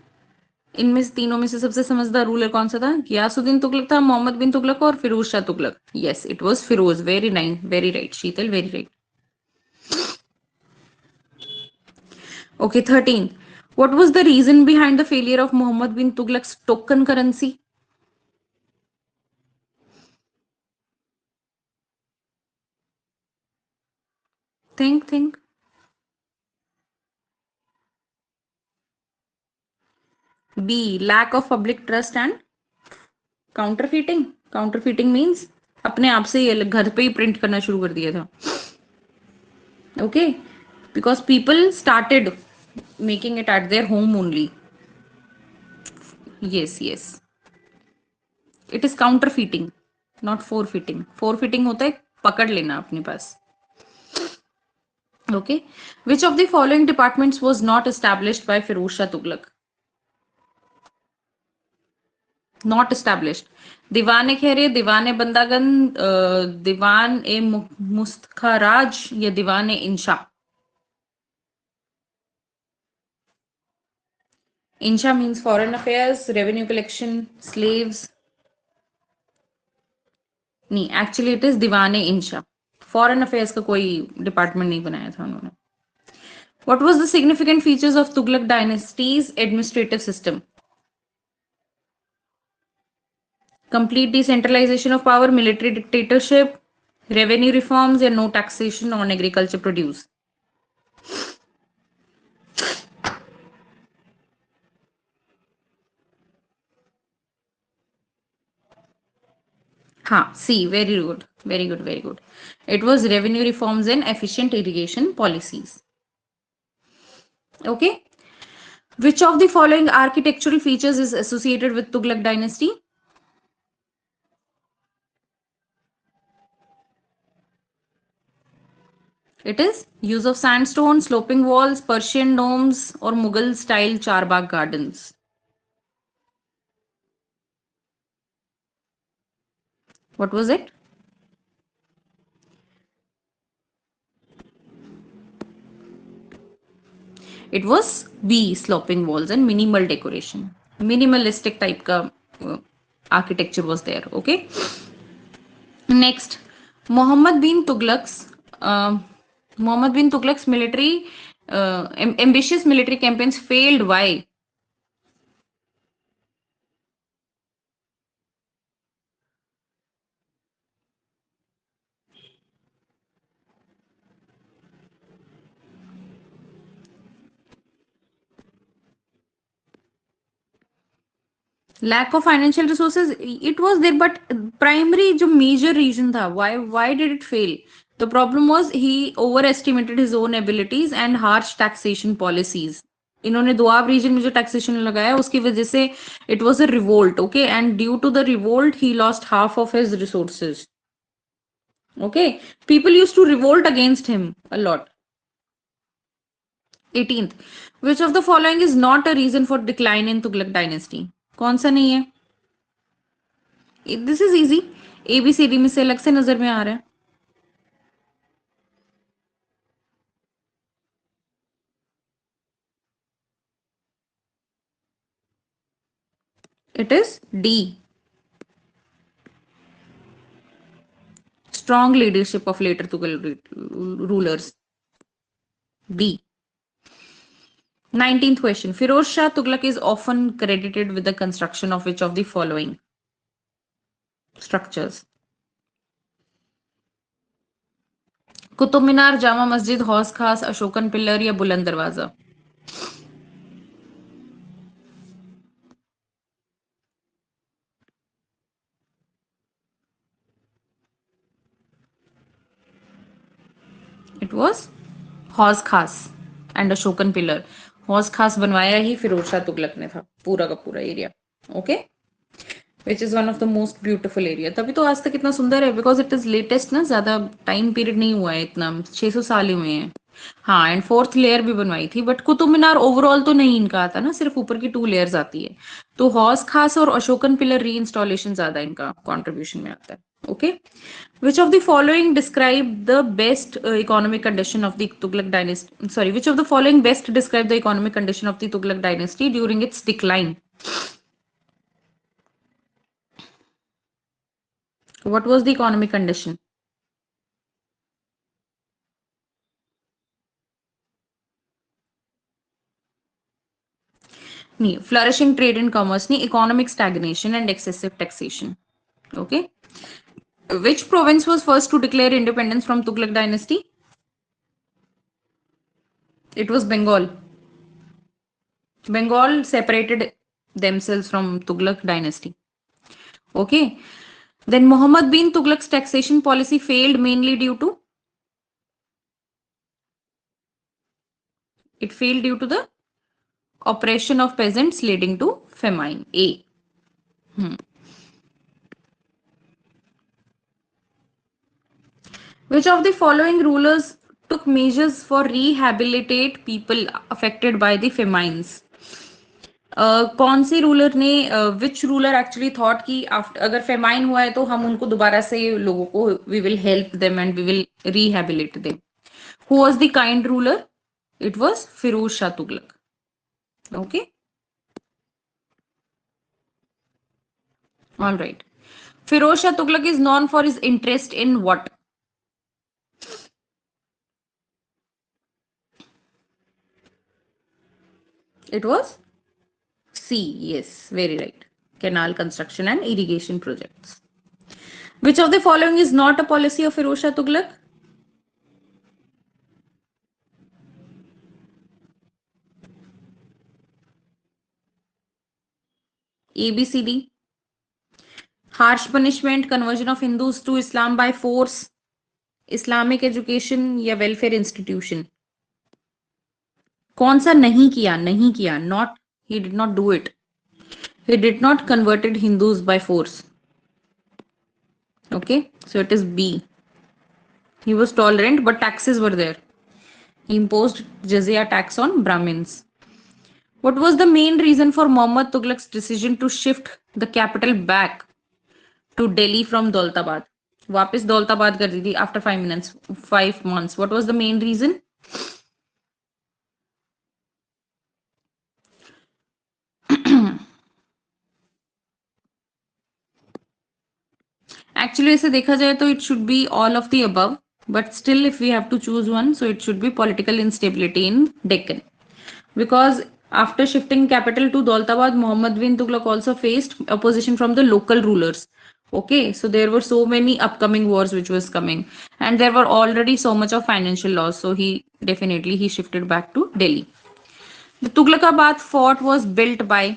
इनमें से तीनों में से सबसे समझदार रूलर कौन सा था? गियासुद्दीन तुगलक था, मोहम्मद बिन तुगलक और Firoz Shah Tughlaq. Yes, it was Firoz. Very nice, very right Sheetal, very right. Okay, 13. What was the reason behind the failure of Muhammad bin Tughlaq's token currency? Think. B, lack of public trust and counterfeiting. Counterfeiting means अपने आप से ये घर पे ही print करना शुरू कर दिया था. Okay, because people started making it at their home only. Yes. It is counterfeiting, not forfeiting. Forfeiting होता है पकड़ लेना अपने पास. Okay, which of the following departments was not established by Firoz Shah Tughlaq? Not established. दीवान खैरे, दीवान बंदागन, दीवान ए मुस्तखराज या Diwan Insha. Insha means foreign affairs, revenue collection, slaves. नहीं, actually it is Diwan Insha. Foreign affairs का कोई department नहीं बनाया था उन्होंने. What was the significant features of Tughlaq dynasty's administrative system? Complete decentralization of power, military dictatorship, revenue reforms, and no taxation on agriculture produce. हाँ, C, very good. It was revenue reforms and efficient irrigation policies. Okay. Which of the following architectural features is associated with Tughlaq dynasty? It is use of sandstone, sloping walls, Persian domes, or Mughal style Charbagh gardens. What was it? It was B, sloping walls and minimal decoration. Minimalistic type ka architecture was there. Okay. Next, Muhammad bin Tughlaq's military ambitious military campaigns failed. Why? Lack of financial resources, it was there, but primary जो major reason था, why did it fail? The problem was he overestimated his own abilities and harsh taxation policies. इन्होंने Doab reason में जो taxation लगाया उसकी वजह से it was a revolt. Okay, and due to the revolt he lost half of his resources. Okay, people used to revolt against him a lot. 18th, which of the following is not a reason for decline in Tughlaq dynasty? कौन सा नहीं है? This is easy. ABCD में से अलग से नजर में आ रहा है. It is D. Strong leadership of later Tughlaq rulers. B. 19th question. Firoz Shah Tughlaq is often credited with the construction of which of the following structures? Qutub Minar, Jama Masjid, हौस खास, Ashokan pillar या बुलंद दरवाजा? It was हौस खास एंड अशोकन पिलर. हौस खास बनवाया ही फिरोज शाह तुगलक ने था, पूरा का पूरा area. Okay, which is one of the most beautiful area. तभी तो आज तक इतना सुंदर है, बिकॉज इट इज लेटेस्ट ना, ज्यादा टाइम पीरियड नहीं हुआ है, इतना 600 साल ही हुए हैं. हाँ, एंड 4th लेयर भी बनवाई थी, बट कुतुब मीनार ओवरऑल तो नहीं इनका आता ना, सिर्फ ऊपर की 2 लेयर्स आती है. तो हौस खास और अशोकन पिलर री इंस्टॉलेशन ज्यादा इनका कॉन्ट्रीब्यूशन में आता है. Okay, which of the following describe the best economic condition of the Tughlaq dynasty? Sorry, which of the following best describe the economic condition of the Tughlaq dynasty during its decline? What was the economic condition? Flourishing trade and commerce, economic stagnation and excessive taxation. Okay. Which province was first to declare independence from Tughlaq dynasty? It was Bengal. Bengal separated themselves from Tughlaq dynasty. Okay. Then Muhammad bin Tughlaq's taxation policy failed mainly due to the oppression of peasants leading to famine. A. Which of the following rulers took measures for rehabilitate people affected by the famines? कौन सी ruler ने which ruler actually thought कि अगर famine हुआ है तो हम उनको दोबारा से लोगों को we will help them and we will rehabilitate them. Who was the kind ruler? It was Firoz Shah Tughlaq. Okay, all right. Firoz Shah Tughlaq is known for his interest in what? It was C. Yes, very right. Canal construction and irrigation projects. Which of the following is not a policy of Firoz Shah Tughlaq? A, B, C, D. Harsh punishment, conversion of Hindus to Islam by force, Islamic education या welfare institution. कौन सा नहीं किया? नहीं किया. Not, he did not do it. He did not converted Hindus by force. Okay, so it is B. He was tolerant, but taxes were there. He imposed jizya tax on Brahmins. What was the main reason for Muhammad Tughlaq's decision to shift the capital back to Delhi from Daulatabad? वापस दौलताबाद कर दी थी after 5 months. What was the main reason? Actually ऐसे देखा जाए तो it should be all of the above, but still if we have to choose one, so it should be political instability in Deccan. Because after shifting capital to Daulatabad, Muhammad bin Tughlaq also faced opposition from the local rulers. Okay, so there were so many upcoming wars which was coming, and there were already so much of financial loss. So he shifted back to Delhi. The Tughlaqabad fort was built by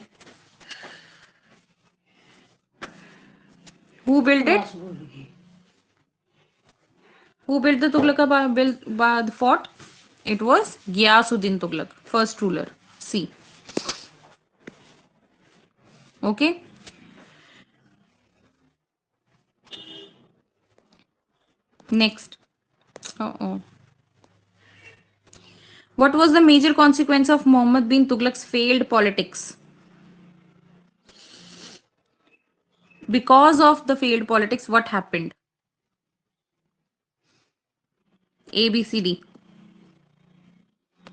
who built it? Who built the Tughlaqabad fort? It was Ghiyasuddin Tughlaq, first ruler. C. Okay. Next. Uh-oh. What was the major consequence of Muhammad bin Tughlaq's failed politics? Because of the failed politics, what happened? A, B, C, D.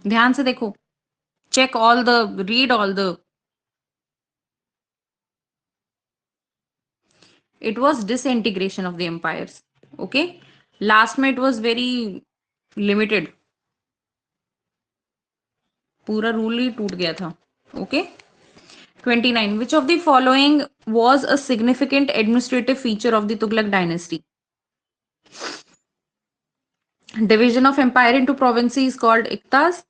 ध्यान से देखो. Check all the, read all the. It was disintegration of the empires. Okay. Last में it was very limited. पूरा rule ही टूट गया था. Okay. 29. Which of the following was a significant administrative feature of the Tughlaq dynasty? Division of empire into provinces called Iktas.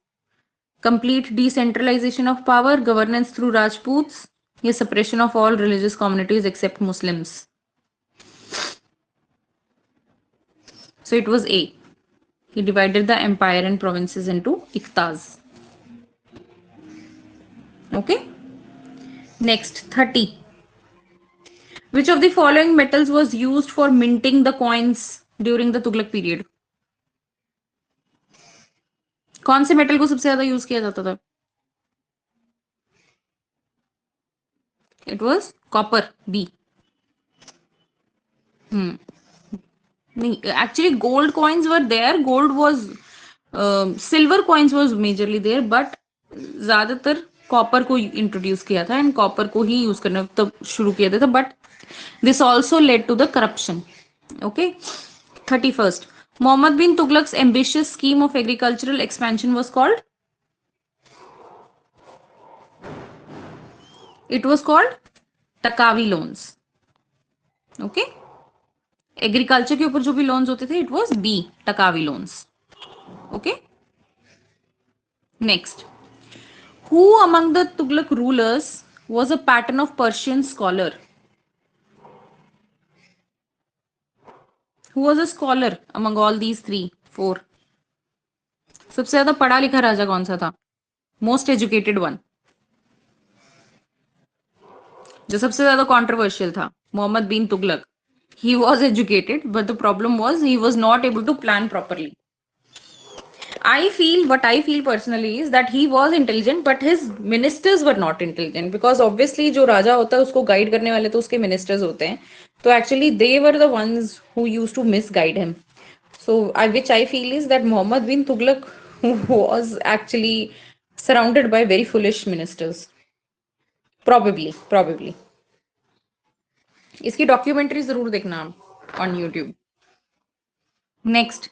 Complete decentralization of power, governance through Rajputs, या suppression of all religious communities except Muslims. So it was A. He divided the empire and provinces into Iktas. Okay. Next, 30. Which of the following metals was used for minting the coins during the Tughlaq period? कौन से metal को सबसे ज्यादा use किया जाता था? It was copper. B. Actually gold coins were there. Gold was silver coins was majorly there, but ज्यादातर copper को इंट्रोड्यूस किया था एंड कॉपर को ही यूज करना तब शुरू किया था, but this also led to the corruption. Okay. 31st. Muhammad bin Tughlaq's ambitious scheme of agricultural expansion was called? It was called Takavi loans. Okay. Agriculture के ऊपर जो भी लोन्स होते थे, it was B, takavi loans. Okay. Next, who among the Tughlaq rulers was a pattern of Persian scholar? Who was a scholar among all these three, four? सबसे ज्यादा पढ़ा लिखा राजा कौन सा था? मोस्ट एजुकेटेड वन, जो सबसे ज्यादा कंट्रोवर्शियल था, Mohammad bin Tughlaq. He was educated, but the problem was he was not able to plan properly. What I feel personally is that he was intelligent, but his ministers were not intelligent, because obviously जो राजा होता है उसको guide करने वाले तो उसके ministers होते हैं. तो actually they were the ones who used to misguide him. So which I feel is that Muhammad bin Tughlaq was actually surrounded by very foolish ministers. Probably. इसकी डॉक्यूमेंट्री जरूर देखना आप on YouTube. Next,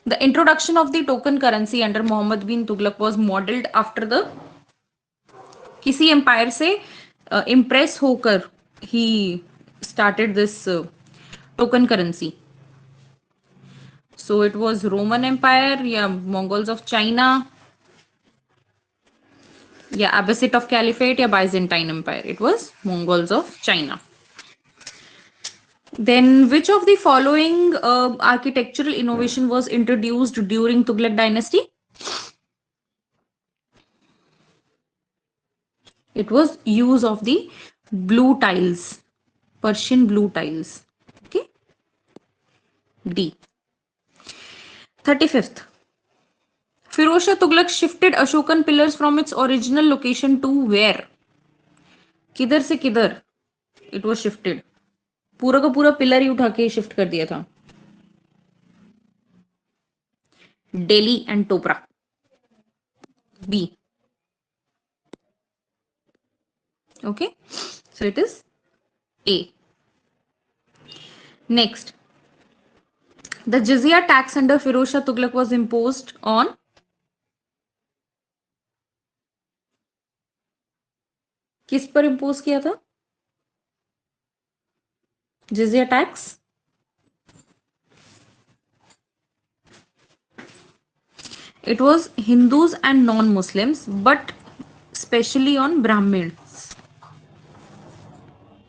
the introduction of the token currency under Muhammad bin Tughlaq was modeled after the किसी empire से impress होकर he started this token currency. So it was Roman Empire या Mongols of China या Abbasid of Caliphate या Byzantine Empire. It was Mongols of China. Then which of the following architectural innovation was introduced during Tughlaq dynasty? It was use of the blue tiles, Persian blue tiles. Okay. D. 35th. Firoz Shah Tughlaq shifted Ashokan pillars from its original location to where? किधर से किधर? It was shifted. पूरा का पूरा pillar ही उठा के shift कर दिया था. Delhi and Topra. B. Okay, so it is A. Next, the jizya tax under Firoz Shah Tughlaq was imposed on किस पर इम्पोज किया था जिजिया tax? It was Hindus and non-Muslims, but especially on Brahmins.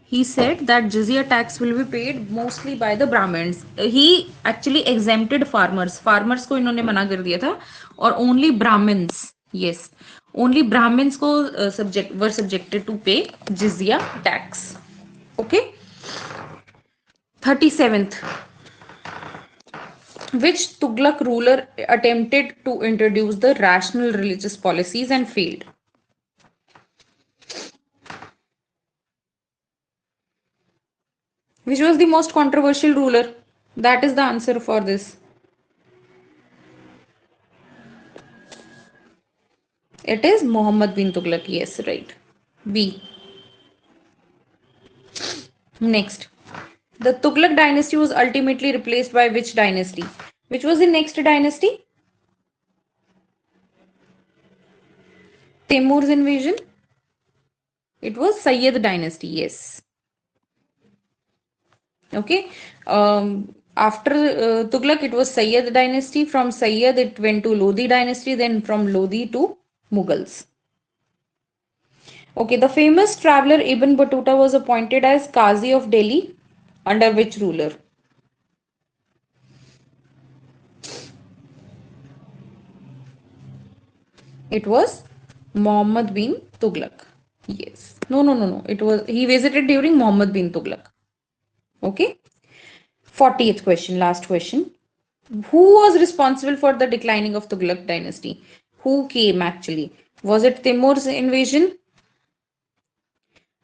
He said that jizya tax will be paid mostly by the Brahmins. He actually exempted farmers. Farmers को इन्होंने मना कर दिया था और only Brahmins, yes, only Brahmins को were subjected to pay jizya tax. Okay. 37th. Which Tughlaq ruler attempted to introduce the rational religious policies and failed? Which was the most controversial ruler? That is the answer for this. It is Muhammad bin Tughlaq. Yes, right. B. Next. The Tughlaq dynasty was ultimately replaced by which dynasty? Which was the next dynasty? Timur's invasion? It was Sayyid dynasty. Yes. Okay. After Tughlaq, it was Sayyid dynasty. From Sayyid, it went to Lodi dynasty. Then from Lodi to Mughals. Okay, the famous traveler Ibn Battuta was appointed as Qazi of Delhi under which ruler? It was Muhammad bin Tughlaq. Yes. No. He visited during Muhammad bin Tughlaq. Okay. 40th question, last question. Who was responsible for the declining of Tughlaq dynasty? Who came actually? Was it Timur's invasion,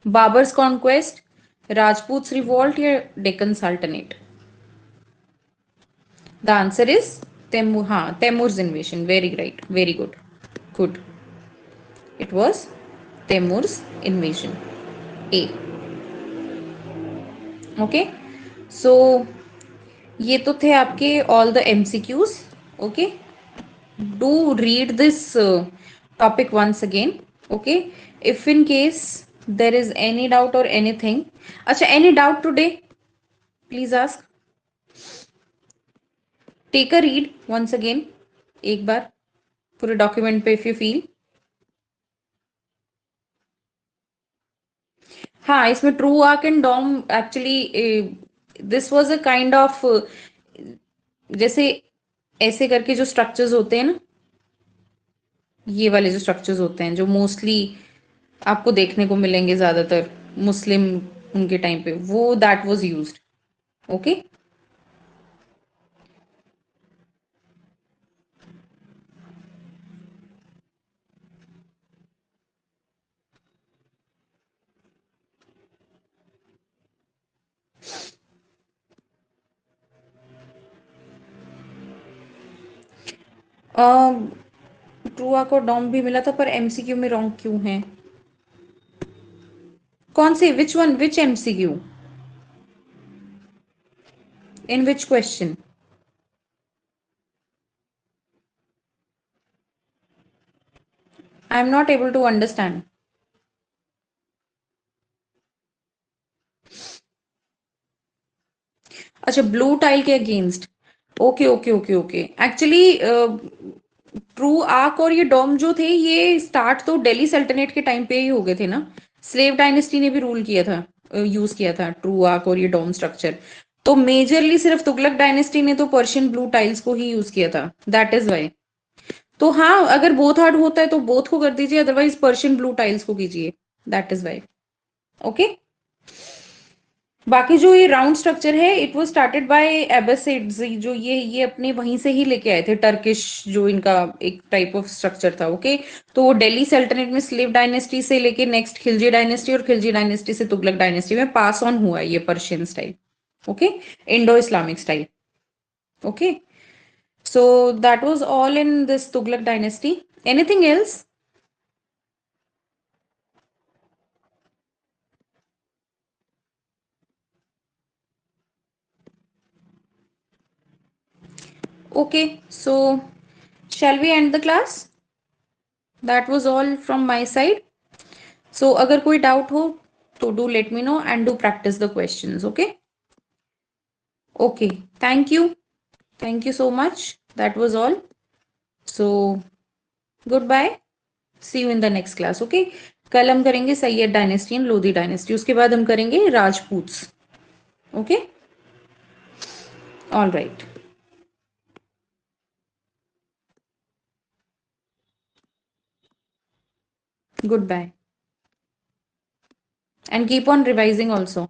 Babur's conquest, Rajput's revolt, or Deccan Sultanate? The answer is Timur's invasion. Very right. Very good. Good. It was Timur's invasion. A. Okay. So ये तो थे आपके all the MCQs. Okay. Do read this topic once again. Okay. If in case there is any doubt or anything. अच्छा, any doubt today? Please ask. Take a read once again. एक बार. पूरे document पे if you feel. हाँ, इसमें true arch and dome actually this was a kind of, जैसे ऐसे करके जो स्ट्रक्चर्स होते हैं ना, ये वाले जो स्ट्रक्चर्स होते हैं जो मोस्टली आपको देखने को मिलेंगे ज्यादातर मुस्लिम उनके टाइम पे, वो that was used. Okay. True arch और डॉम भी मिला था, पर एमसीक्यू में रॉन्ग क्यों है? कौन से, which one, which MCQ, in which question? I am not able to understand. अच्छा, ब्लू टाइल के against. Okay okay okay okay. Actually true arch और ये डोम जो थे, ये स्टार्ट तो दिल्ली सल्तनत के टाइम पे ही हो गए थे ना। स्लेव डायनेस्टी ने भी रूल किया था, यूज किया था ट्रू आर्क और ये डोम स्ट्रक्चर। तो मेजरली सिर्फ तुगलक डायनेस्टी ने तो पर्शियन ब्लू टाइल्स को ही यूज किया था, दैट इज वाई। तो हाँ, अगर बोथ हार्ड होता है तो बोथ को कर दीजिए, अदरवाइज पर्शियन ब्लू टाइल्स को कीजिए, दैट इज वाई। ओके। बाकी जो ये राउंड स्ट्रक्चर है, इट वाज स्टार्टेड बाय एबेसिड्स, जो ये अपने वहीं से ही लेके आए थे, टर्किश जो इनका एक टाइप ऑफ स्ट्रक्चर था। ओके। तो वो दिल्ली सल्तनत में स्लेव डायनेस्टी से लेके नेक्स्ट खिलजी डायनेस्टी, और खिलजी डायनेस्टी से तुगलक डायनेस्टी में पास ऑन हुआ है ये Persian style. Okay. Indo Islamic style. Okay. So that was all in this Tughlaq dynasty. Anything else? Okay. So shall we end the class? That was all from my side. So अगर कोई doubt हो तो do let me know and do practice the questions. Okay. Okay. Thank you so much. That was all. So goodbye. See you in the next class. Okay. कल हम करेंगे Sayyid dynasty and Lodi dynasty, उसके बाद हम करेंगे Rajputs. Okay. All right. Goodbye. And keep on revising also.